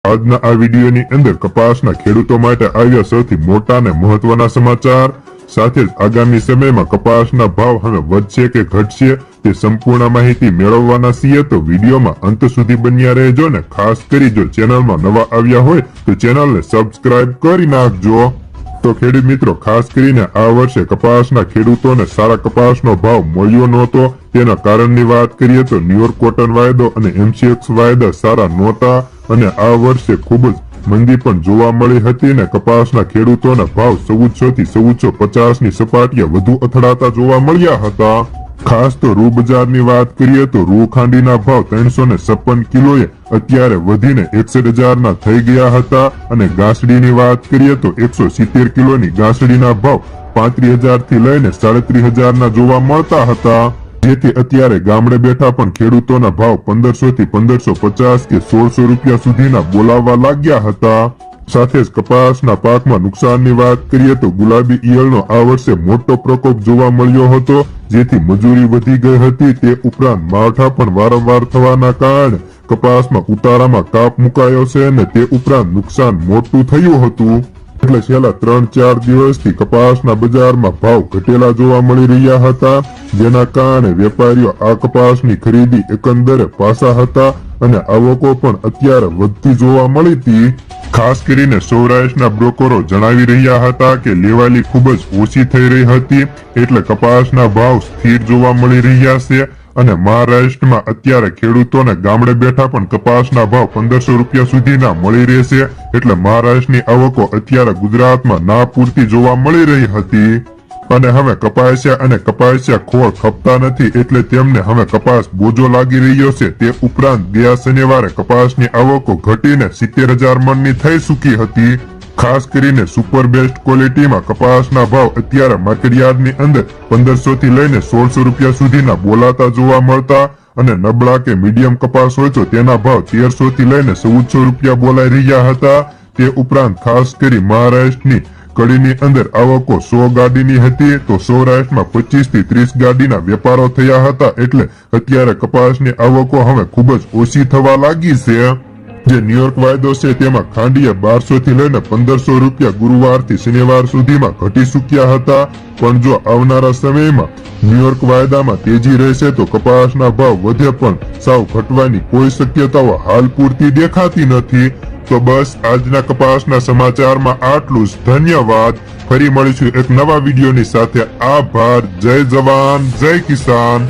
આજના આ વિડીયોની અંદર કપાસના ખેડૂતો માટે આવ્યા સૌથી મોટા અને મહત્વના સમાચાર સાથે જ આગામી સમયમાં કપાસના ભાવ હવે વધશે કે ઘટશે તે સંપૂર્ણ માહિતી મેળવવાના છીએ, તો વિડીયોમાં અંત સુધી બન્યા રહેજો ને ખાસ કરી જો ચેનલમાં નવા આવ્યા હોય તો ચેનલને સબસ્ક્રાઇબ કરી નાખજો। તો ખેડૂત મિત્રો, ખાસ કરીને આ વર્ષે કપાસના ખેડૂતોને સારા કપાસનો ભાવ મળ્યો નહોતો। તેના કારણની વાત કરીએ તો ન્યુયોર્ક કોટન વાયદો અને MCX વાયદા સારા નહોતા અને આ વર્ષે ખૂબ જ મંદી પણ જોવા મળી હતી ને કપાસના ખેડૂતોના ભાવ 1400 થી 1450 ની સપાટીએ વધુ અથડાતા જોવા મળ્યા હતા। ખાસ તો રૂ બજારની વાત કરીએ તો રૂ ખાંડીના ભાવ 356 કિલોએ અત્યારે વધીને 61,000 ના થઈ ગયા હતા અને ગાંસડીની વાત કરીએ તો 170 કિલોની ગાંસડીના ભાવ 35,000 થી લઈને 37,000 ના જોવા મળતા હતા, જેથી અત્યારે ગામડે બેઠા પણ ખેડૂતોના ભાવ 1500 થી 1550 કે 1600 રૂપિયા સુધીના બોલાવવા લાગ્યા હતા। સાથે જ કપાસના પાકમાં નુકસાનની વાત કરીએ તો ગુલાબી ઈયળનો આ વર્ષે મોટો પ્રકોપ જોવા મળ્યો હતો, જેથી મજૂરી વધી ગઈ હતી। તે ઉપરાંત માવઠા પણ વારંવાર થવાના કારણે કપાસમાં ઉતારામાં કાપ મુકાયો છે અને તે ઉપરાંત નુકસાન મોટું થયું હતું, એટલે છેલ્લા 3-4 દિવસથી કપાસના બજારમાં ભાવ ઘટેલા જોવા મળી રહ્યા હતા, જેના કારણે વેપારીઓ આ કપાસની ખરીદી એકંદરે પાછા હતા અને આવકો પણ અત્યારે વધતી જોવા મળી હતી। ખાસ કરીને સૌરાષ્ટ્રના બ્રોકરો જણાવી રહ્યા હતા કે લેવાલી ખૂબ જ ઓછી થઈ રહી હતી, એટલે કપાસના ભાવ સ્થિર જોવા મળી રહ્યા છે અને મહારાષ્ટ્રમાં અત્યારે ખેડૂતોને ગામડે બેઠા પણ કપાસના ભાવ 1500 રૂપિયા સુધીના મળી રહેશે, એટલે મહારાષ્ટ્રની આવકો અત્યારે ગુજરાતમાં ના પૂરતી જોવા મળી રહી હતી અને હવે કપાસિયા ખોળ ખપતા નથી, એટલે તેમને હવે કપાસ બોજો લાગી રહ્યો છે। તે ઉપરાંત ગયા શનિવારે કપાસની આવકો ઘટીને 70,000 મણની થઈ ચૂકી હતી। ખાસ કરીને સુપર બેસ્ટ ક્વોલિટીમાં કપાસના ભાવ અત્યારે માર્કેટયાર્ડની અંદર 1500 થી લઈને 1600 રૂપિયા સુધીના બોલાતા જોવા મળતા અને નબળા કે મીડિયમ કપાસ હોય તો તેના ભાવ 1300 થી લઈને 1400 રૂપિયા બોલાઈ રહ્યા હતા। તે ઉપરાંત ખાસ કરી મહારાષ્ટ્રની કડીની અંદર આવકો 100 ગાડીની હતી, તો સૌરાષ્ટ્રમાં 25 થી 30 ગાડીના વેપારો થયા હતા, એટલે અત્યારે કપાસની આવકો હવે ખૂબ જ ઓછી થવા લાગી છે। જે ન્યુયોર્ક વાયદો છે તેમાં ખાંડીએ 1200 થી લઈને 1500 રૂપિયા ગુરુવારથી શનિવાર સુધીમાં ઘટી ચૂક્યા હતા, પણ જો આવનારા સમયમાં ન્યુયોર્ક વાયદામાં તેજી રહેશે તો કપાસના ભાવ વધે, પણ સાવ ઘટવાની કોઈ શક્યતાઓ હાલ પૂરતી દેખાતી નથી। તો બસ આજના કપાસના સમાચારમાં આટલું જ। ધન્યવાદ। ફરી મળીશું એક નવા વિડીયોની સાથે। આભાર। જય જવાન જય કિસાન।